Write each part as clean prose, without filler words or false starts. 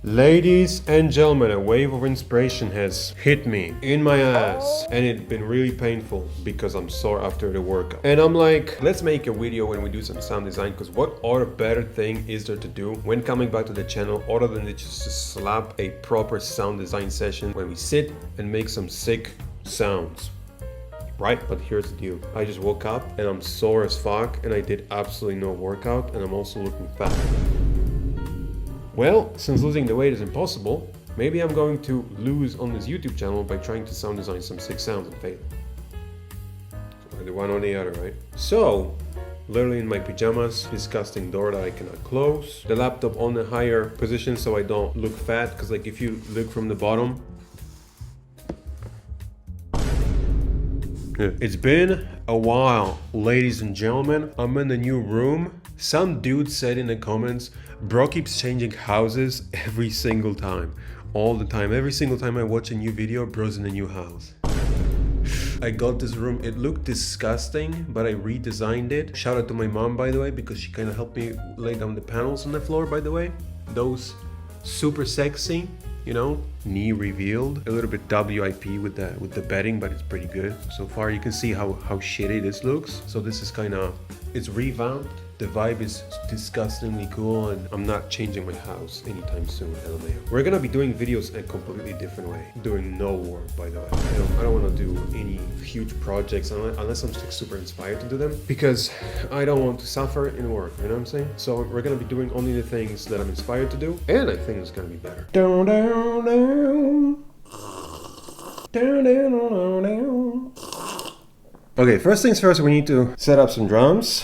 Ladies and gentlemen, a wave of inspiration has hit me in my ass and it's been really painful because I'm sore after the workout. And I'm like, let's make a video when we do some sound design, because what other better thing is there to do when coming back to the channel other than just to slap a proper sound design session when we sit and make some sick sounds. Right? But here's the deal. I just woke up and I'm sore as fuck and I did absolutely no workout and I'm also looking fat. Well, since losing the weight is impossible, maybe I'm going to lose on this YouTube channel by trying to sound design some sick sounds and fail. So either one or the other, right? So, literally in my pajamas, disgusting door that I cannot close, the laptop on a higher position so I don't look fat, because like if you look from the bottom, it's been a while, ladies and gentlemen. I'm in the new room. Some dude said in the comments, bro keeps changing houses every single time. All the time. Every single time I watch a new video, bro's in a new house. I got this room. It looked disgusting, but I redesigned it. Shout out to my mom, by the way, because she kind of helped me lay down the panels on the floor, by the way. Those super sexy, you know, knee revealed. A little bit WIP with the bedding, but it's pretty good. So far you can see how shitty this looks. So this is kind of, it's revamped. The vibe is disgustingly cool and I'm not changing my house anytime soon. LMAO. We're gonna be doing videos a completely different way. Doing no work, by the way. I don't want to do any huge projects unless I'm super inspired to do them, because I don't want to suffer in work, you know what I'm saying? So we're gonna be doing only the things that I'm inspired to do, and I think it's gonna be better. Down, down, down. Down, down, down, down. Okay, first things first, we need to set up some drums.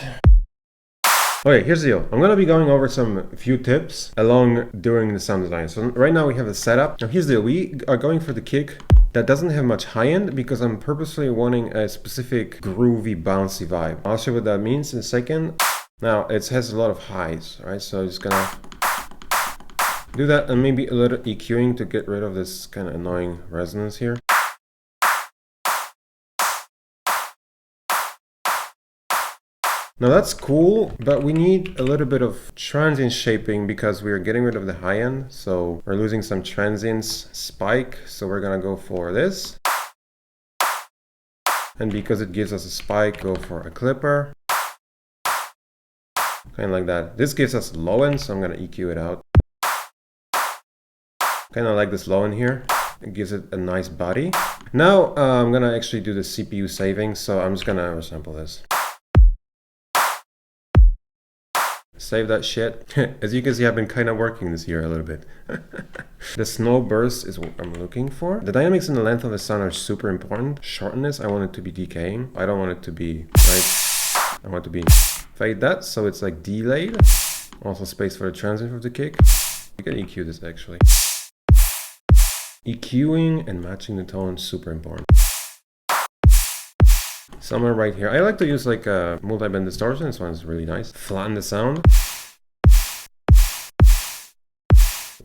Okay, here's the deal. I'm gonna be going over some few tips along during the sound design. So right now we have the setup. Now here's the deal. We are going for the kick that doesn't have much high end because I'm purposely wanting a specific groovy, bouncy vibe. I'll show you what that means in a second. Now it has a lot of highs, right? So I'm just gonna do that and maybe a little EQing to get rid of this kind of annoying resonance here. Now that's cool, but we need a little bit of transient shaping because we're getting rid of the high end. So we're losing some transients spike. So we're gonna go for this. And because it gives us a spike, go for a clipper. Kind of like that. This gives us low end, so I'm gonna EQ it out. Kind of like this low end here. It gives it a nice body. Now I'm gonna actually do the CPU saving. So I'm just gonna oversample this. Save that shit. As you can see, I've been kind of working this year a little bit. The snow burst is what I'm looking for. The dynamics and the length of the sound are super important. Shortness, I want it to be decaying. I don't want it to be, right? I want it to be fade that, so it's like delayed. Also space for the transient of the kick. You can EQ this actually. EQing and matching the tone, super important. Somewhere right here. I like to use like a multi-band distortion. This one's really nice. Flatten the sound.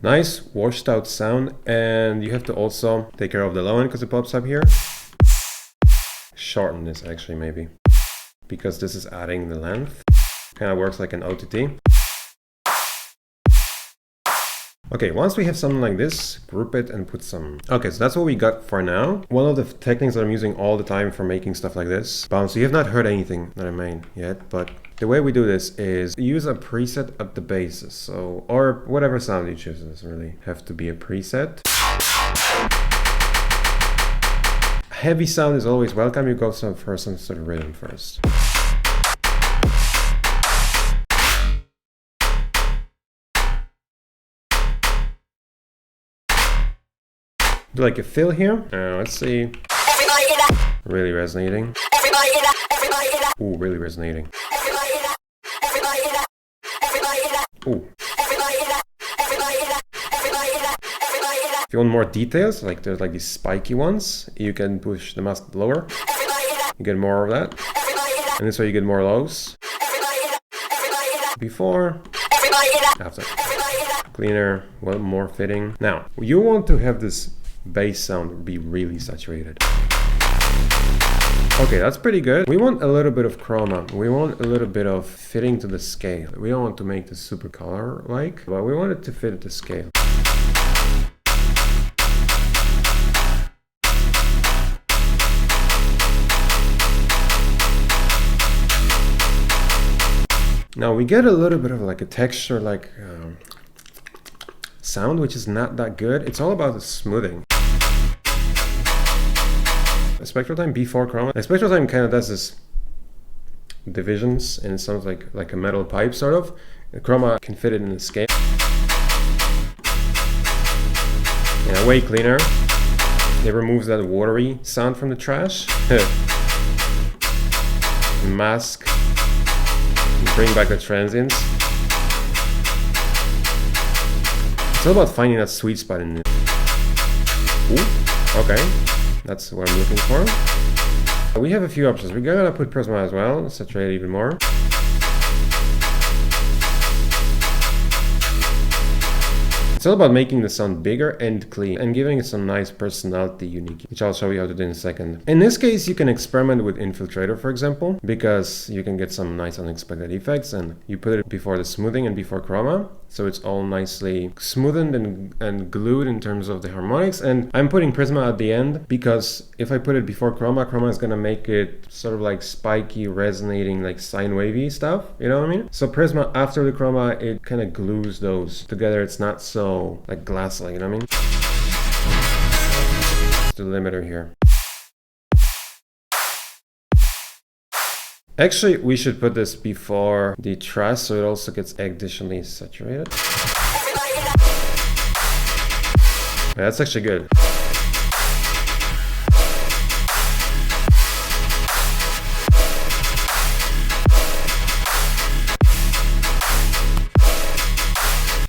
Nice washed out sound. And you have to also take care of the low end because it pops up here. Shorten this actually maybe, because this is adding the length. Kind of works like an OTT. Okay, once we have something like this, group it and put some... Okay, so that's what we got for now. One of the techniques that I'm using all the time for making stuff like this. So you have not heard anything that I made yet, but the way we do this is use a preset at the bases. So, or whatever sound you choose, it doesn't really have to be a preset. Heavy sound is always welcome. You go for some sort of rhythm first. Do like a fill here. Let's see. Really resonating. Ooh, really resonating. Ooh. If you want more details, like there's like these spiky ones, you can push the mask lower. You get more of that. And this way you get more lows. Before. After. Cleaner, well, more fitting. Now, you want to have this bass sound be really saturated. Okay, that's pretty good. We want a little bit of chroma. We want a little bit of fitting to the scale. We don't want to make this super color-like, but we want it to fit the scale. Now we get a little bit of like a texture, like sound, which is not that good. It's all about the smoothing. The spectral time before chroma. The spectral time kind of does this divisions, and it sounds like a metal pipe sort of. The chroma can fit it in the scale. And way cleaner. It removes that watery sound from the trash. Mask. Bring back the transients. It's all about finding that sweet spot in it. Ooh, okay. That's what I'm looking for. We have a few options. We're gonna put Prisma as well, saturate it even more. It's all about making the sound bigger and clean and giving it some nice personality unique, which I'll show you how to do in a second. In this case, you can experiment with Infiltrator, for example, because you can get some nice unexpected effects, and you put it before the smoothing and before chroma. So it's all nicely smoothened and glued in terms of the harmonics. And I'm putting Prisma at the end because if I put it before chroma, chroma is gonna make it sort of like spiky, resonating, like sine wavy stuff. You know what I mean? So Prisma after the chroma, it kind of glues those together. It's not so like glass-like, you know what I mean? It's the limiter here. Actually, we should put this before the trash so it also gets additionally saturated. Yeah, that's actually good.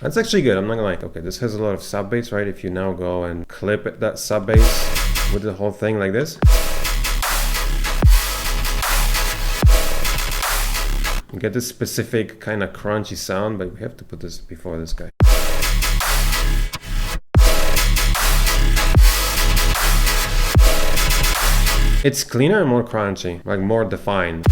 That's actually good, I'm not gonna lie. Okay, this has a lot of sub bass, right? If you now go and clip it, that sub bass with the whole thing like this, you get this specific kind of crunchy sound, but we have to put this before this guy. It's cleaner and more crunchy, like more defined.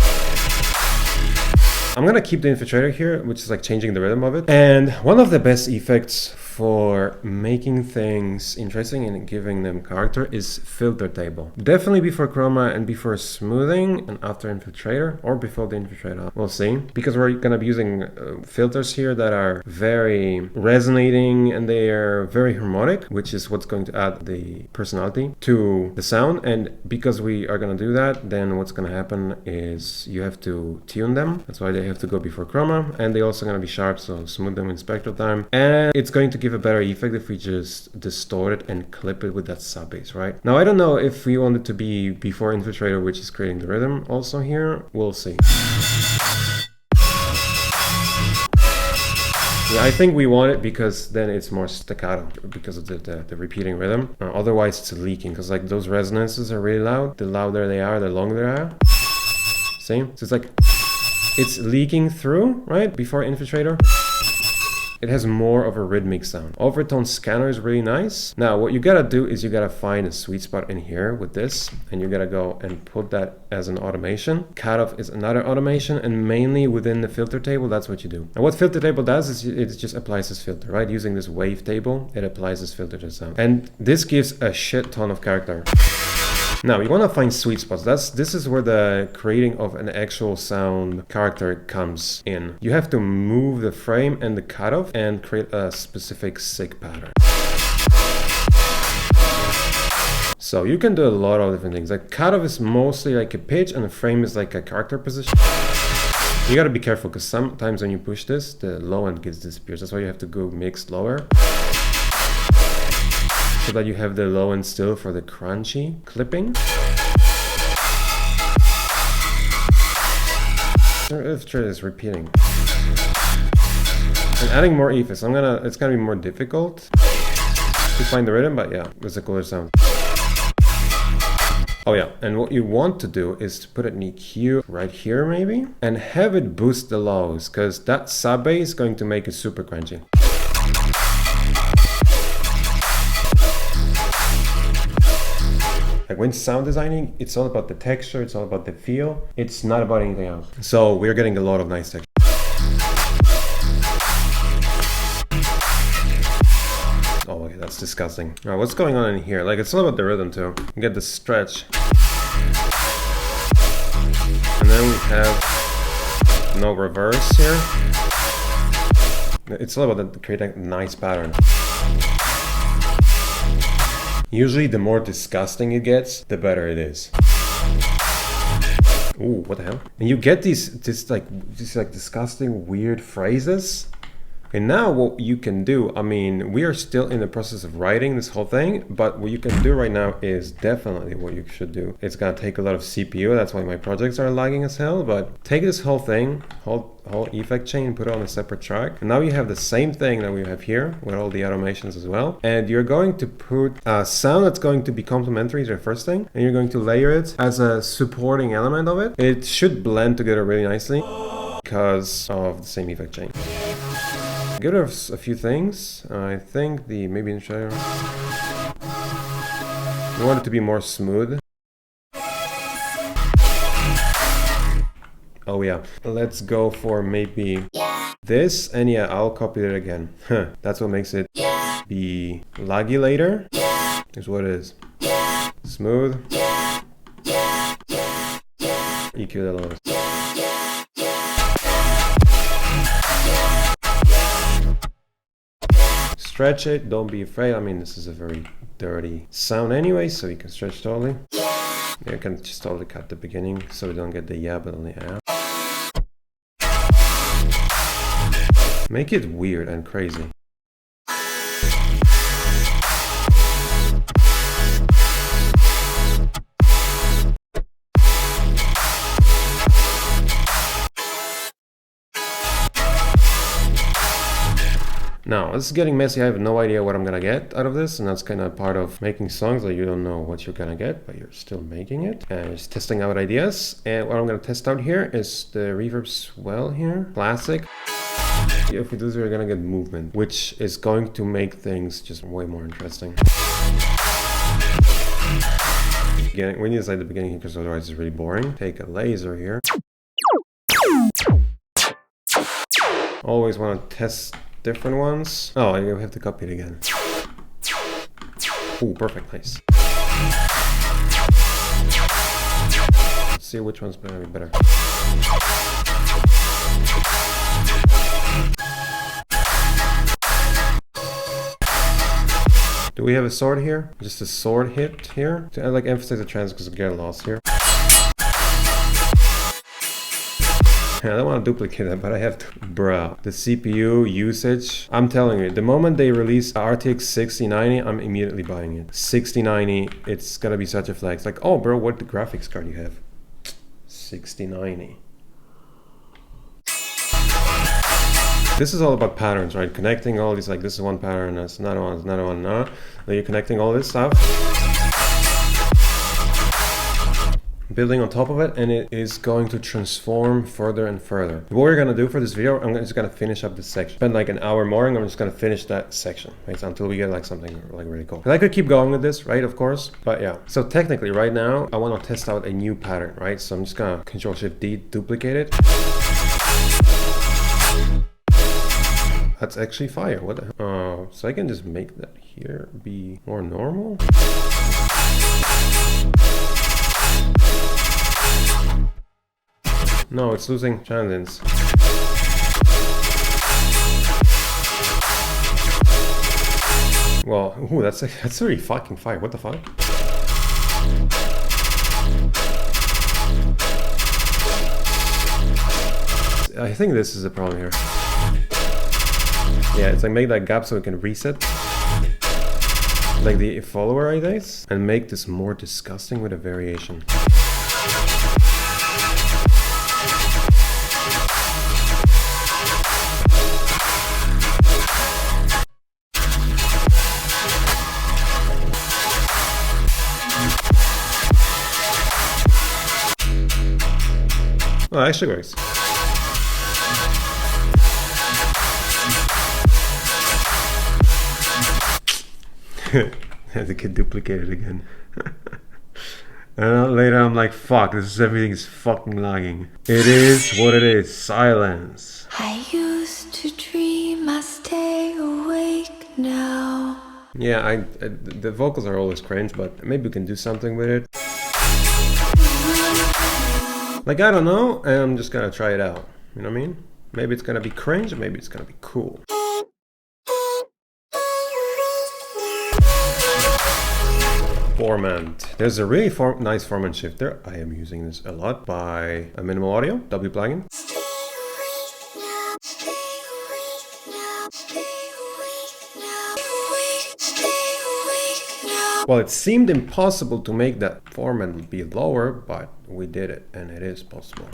I'm gonna keep the Infiltrator here, which is like changing the rhythm of it. And one of the best effects for making things interesting and giving them character is filter table. Definitely before chroma and before smoothing and after Infiltrator, or before the Infiltrator, we'll see. Because we're gonna be using filters here that are very resonating and they are very harmonic, which is what's going to add the personality to the sound. And because we are gonna do that, then what's gonna happen is you have to tune them. That's why they have to go before chroma, and they're also gonna be sharp, so smooth them in spectral time. And it's going to give a better effect if we just distort it and clip it with that sub bass, right? Now, I don't know if we want it to be before Infiltrator, which is creating the rhythm also here. We'll see. Yeah, I think we want it because then it's more staccato because of the repeating rhythm. Otherwise, it's leaking because like those resonances are really loud. The louder they are, the longer they are. See? So it's like it's leaking through, right? Before Infiltrator. It has more of a rhythmic sound. Overtone scanner is really nice. Now, what you gotta do is you gotta find a sweet spot in here with this, and you gotta go and put that as an automation. Cutoff is another automation, and mainly within the filter table, that's what you do. And what filter table does is it just applies this filter, right? Using this wave table, it applies this filter to the sound. And this gives a shit ton of character. Now, you want to find sweet spots. This is where the creating of an actual sound character comes in. You have to move the frame and the cutoff and create a specific sig pattern. So you can do a lot of different things. Like cutoff is mostly like a pitch and the frame is like a character position. You gotta be careful because sometimes when you push this, the low end gets disappears. That's why you have to go mixed lower. So that you have the low end still for the crunchy clipping. If is repeating. And adding more effects. It's gonna be more difficult to find the rhythm, but yeah, it's a cooler sound. Oh yeah, and what you want to do is to put an EQ right here maybe, and have it boost the lows, because that sub bass is going to make it super crunchy. Like when sound designing, it's all about the texture, it's all about the feel. It's not about anything else. So we're getting a lot of nice texture. Oh, okay, that's disgusting. All right, what's going on in here? Like it's all about the rhythm too. You get the stretch. And then we have No reverse here. It's all about creating a nice pattern. Usually the more disgusting it gets, the better it is. Ooh, what the hell? And you get these disgusting weird phrases. And now what you can do, I mean, we are still in the process of writing this whole thing, but what you can do right now is definitely what you should do. It's gonna take a lot of CPU, that's why my projects are lagging as hell, but take this whole thing, whole effect chain, put it on a separate track. And now you have the same thing that we have here with all the automations as well. And you're going to put a sound that's going to be complementary to the first thing, and you're going to layer it as a supporting element of it. It should blend together really nicely because of the same effect chain. Get rid of a few things. I think maybe in shadow. I want it to be more smooth. Oh yeah. Let's go for maybe this, and yeah, I'll copy it again. That's what makes it be laggy later. Is what it is. Smooth. EQ that a little. Stretch it, don't be afraid. I mean, this is a very dirty sound anyway, so you can stretch totally. You can just totally cut the beginning so we don't get the yeah but on the app. Make it weird and crazy. Now, this is getting messy. I have no idea what I'm gonna get out of this, and that's kind of part of making songs that you don't know what you're gonna get, but you're still making it and just testing out ideas. And what I'm gonna test out here is the reverb swell here, classic. If we do this, we're gonna get movement, which is going to make things just way more interesting. Again, we need to say the beginning here because otherwise it's really boring. Take a laser here. Always want to test different ones. Oh, you have to copy it again. Ooh, perfect, nice. Let's see which one's gonna be better. Do we have a sword here? Just a sword hit here? I like emphasize the trans because I get lost here. I don't want to duplicate that, but I have to. Bruh, the CPU usage. I'm telling you, the moment they release RTX 6090, I'm immediately buying it. 6090, it's gonna be such a flex. Like, oh bro, what the graphics card you have? 6090. This is all about patterns, right? Connecting all these, like this is one pattern, that's another one, that's another one, no. Then you're connecting all this stuff. Building on top of it, and it is going to transform further and further. What we're gonna do for this video, I'm just gonna finish up this section. Spend like an hour more, and I'm just gonna finish that section, right? So until we get like something like really cool. And I could keep going with this, right? Of course, but yeah. So technically, right now, I want to test out a new pattern, right? So I'm just gonna Control-Shift-D, duplicate it. That's actually fire. What the hell? So I can just make that here be more normal. No, it's losing transients. Well, ooh, that's really fucking fire. What the fuck? I think this is the problem here. Yeah, it's like make that gap so it can reset. Like the follower ideas. And make this more disgusting with a variation. Oh, it actually works. Had to get duplicated again. And later I'm like, fuck, everything is fucking lagging. It is what it is, silence. I used to dream I stay awake now. Yeah, the vocals are always cringe, but maybe we can do something with it. Like, I don't know, and I'm just gonna try it out. You know what I mean? Maybe it's gonna be cringe, maybe it's gonna be cool. Formant. There's a really nice formant shifter. I am using this a lot by a Minimal Audio, W plugin. Well, it seemed impossible to make that formant be lower, but we did it, and it is possible.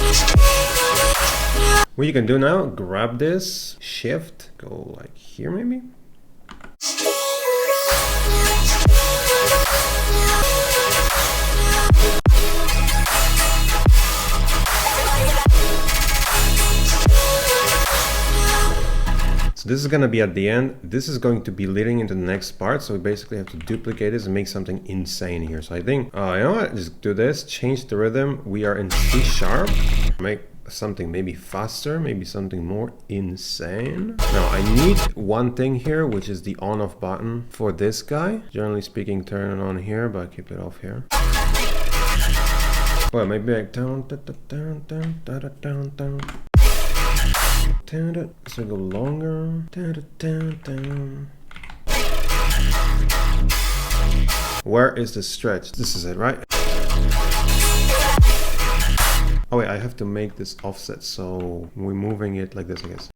What you can do now, grab this, shift, go like here maybe. So this is going to be at the end. This is going to be leading into the next part. So we basically have to duplicate this and make something insane here. So I think, you know what, just do this, change the rhythm. We are in C sharp. Make something maybe faster, maybe something more insane. Now I need one thing here, which is the on off button for this guy. Generally speaking, turn it on here, but keep it off here. Well, maybe like down, down, down, down, down, down. So go longer. Where is the stretch? This is it, right? Oh wait, I have to make this offset, so we're moving it like this, I guess.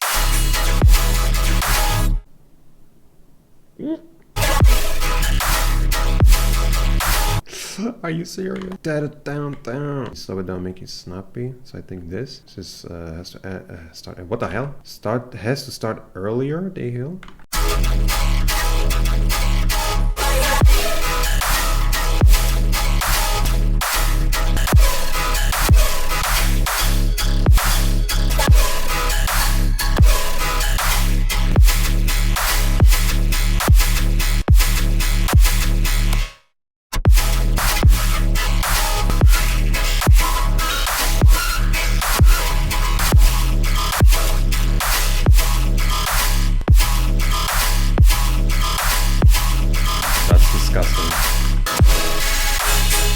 Are you serious? Down. Slow it down, make it snappy. So I think this just has to start. What the hell? Has to start earlier. The hell.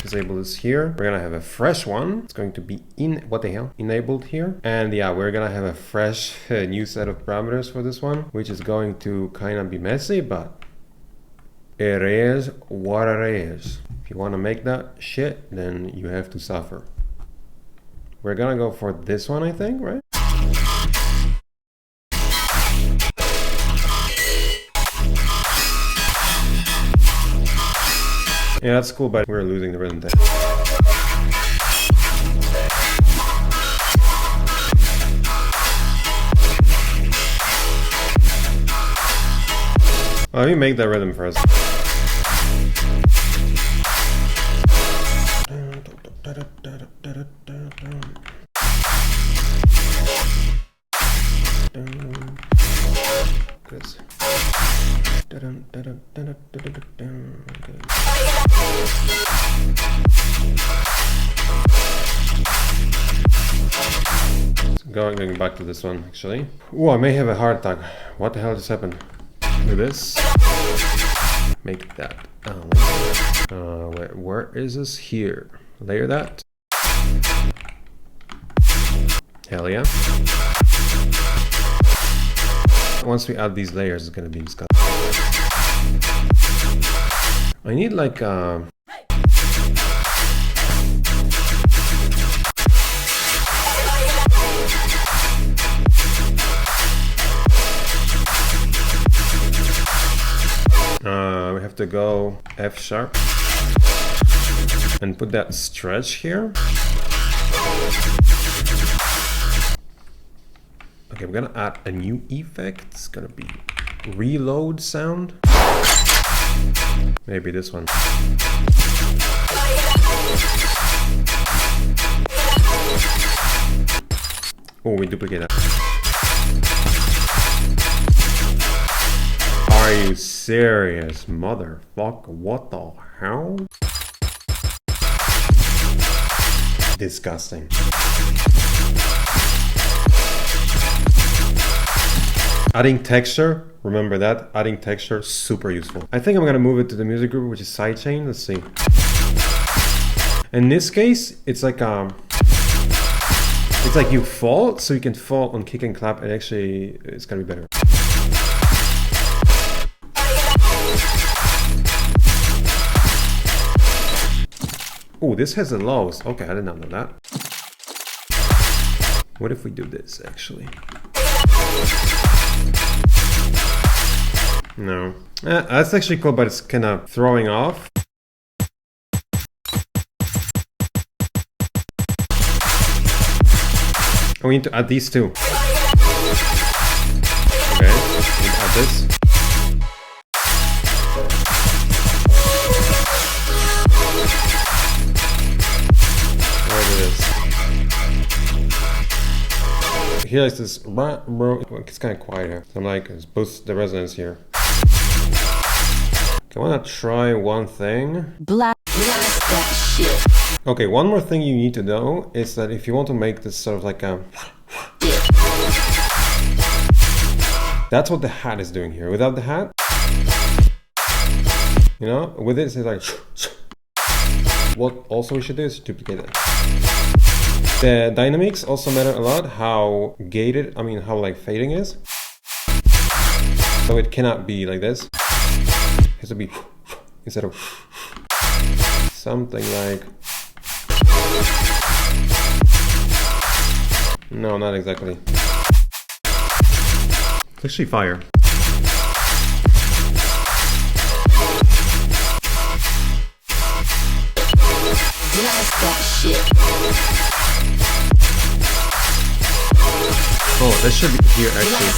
Disable this here. We're gonna have a fresh one. It's going to be enabled here. And yeah, we're gonna have a fresh new set of parameters for this one, which is going to kind of be messy, but it is what it is. If you want to make that shit, then you have to suffer. We're gonna go for this one, I think, right? Yeah, that's cool, but we're losing the rhythm there. Well, let me make that rhythm first. Going back to this one, actually. Oh, I may have a heart attack. What the hell just happened? Do this. Make that. Where is this? Here. Layer that. Hell yeah. Once we add these layers, it's gonna be disgusting. I need like we have to go F sharp and put that stretch here. Okay, we're gonna add a new effect. It's gonna be reload sound. Maybe this one. Oh, we duplicate that. Are you serious, motherfucker? What the hell? Disgusting. Adding texture, remember that, adding texture, super useful. I think I'm gonna move it to the music group, which is sidechain. Let's see. In this case, it's like It's like you fall, so you can fall on kick and clap, and actually it's gonna be better. Oh, this has the lows. Okay, I did not know that. What if we do this, actually? No. That's actually cool, but it's kind of throwing off. We need to add these two. Okay, we need to add this. Here is this, it's kind of quiet here. So I'm like, let's boost the resonance here. Okay, I want to try one thing. Blast that shit. Okay, one more thing you need to know is that if you want to make this sort of like a... That's what the hat is doing here. Without the hat, you know, with it, it's like... What also we should do is duplicate it. The dynamics also matter a lot, how gated, how like fading is. So it cannot be like this. It has to be instead of something like... No, not exactly. It's actually fire. Blast that shit. Oh, that should be here actually.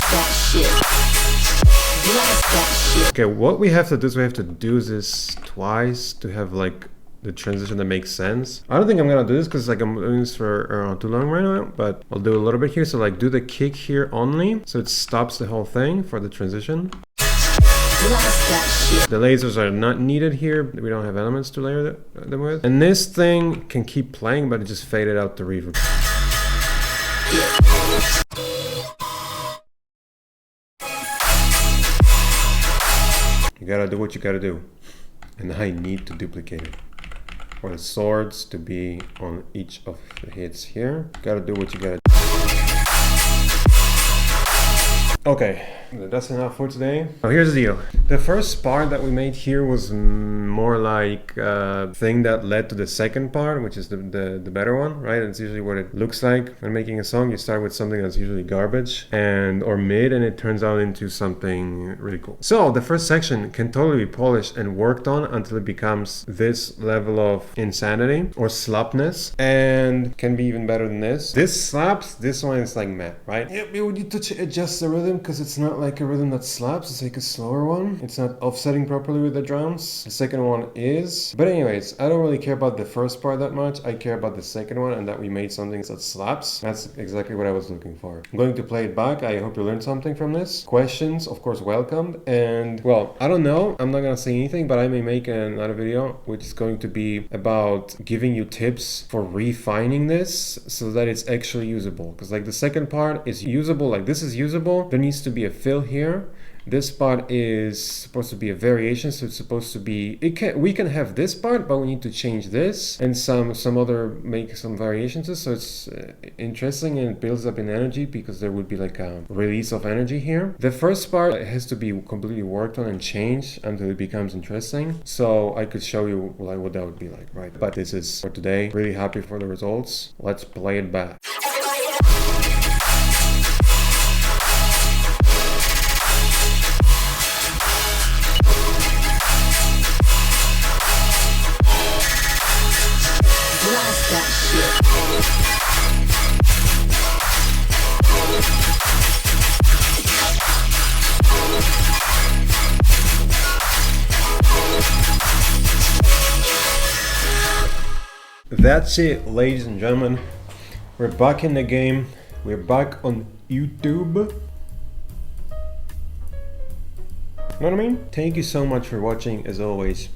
Okay, what we have to do is we have to do this twice to have like the transition that makes sense. I don't think I'm gonna do this because like I'm doing this for too long right now, but I'll do a little bit here. So like do the kick here only, so it stops the whole thing for the transition. The lasers are not needed here. We don't have elements to layer them with. And this thing can keep playing, but it just faded out the reverb. You gotta do what you gotta do. And I need to duplicate it. For the swords to be on each of the hits here. Gotta do what you gotta do. Okay, that's enough for today. Now here's the deal. The first part that we made here was more like a thing that led to the second part, which is the better one, right? It's usually what it looks like when making a song. You start with something that's usually garbage or mid, and it turns out into something really cool. So the first section can totally be polished and worked on until it becomes this level of insanity or slapness, and can be even better than this. This slaps, this one is like meh, right? Yep, we would need to adjust the rhythm because it's not like a rhythm that slaps. It's like a slower one. It's not offsetting properly with the drums. The second one is. But anyways, I don't really care about the first part that much. I care about the second one and that we made something that slaps. That's exactly what I was looking for. I'm going to play it back. I hope you learned something from this. Questions, of course, welcomed. And well, I don't know. I'm not gonna say anything, but I may make another video which is going to be about giving you tips for refining this so that it's actually usable. Because like the second part is usable, like this is usable. There needs to be a fill here. This part is supposed to be a variation, so it's supposed to be, we can have this part, but we need to change this and some other, make some variations. So it's interesting and it builds up in energy because there would be like a release of energy here. The first part has to be completely worked on and changed until it becomes interesting. So I could show you like what that would be like, right? But this is for today. Really happy for the results. Let's play it back. That's it, ladies and gentlemen. We're back in the game. We're back on YouTube. You know what I mean? Thank you so much for watching, as always.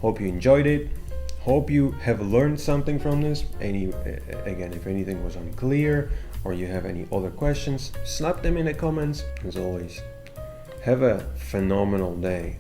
Hope you enjoyed it. Hope you have learned something from this. Again, if anything was unclear or you have any other questions, slap them in the comments. As always, have a phenomenal day.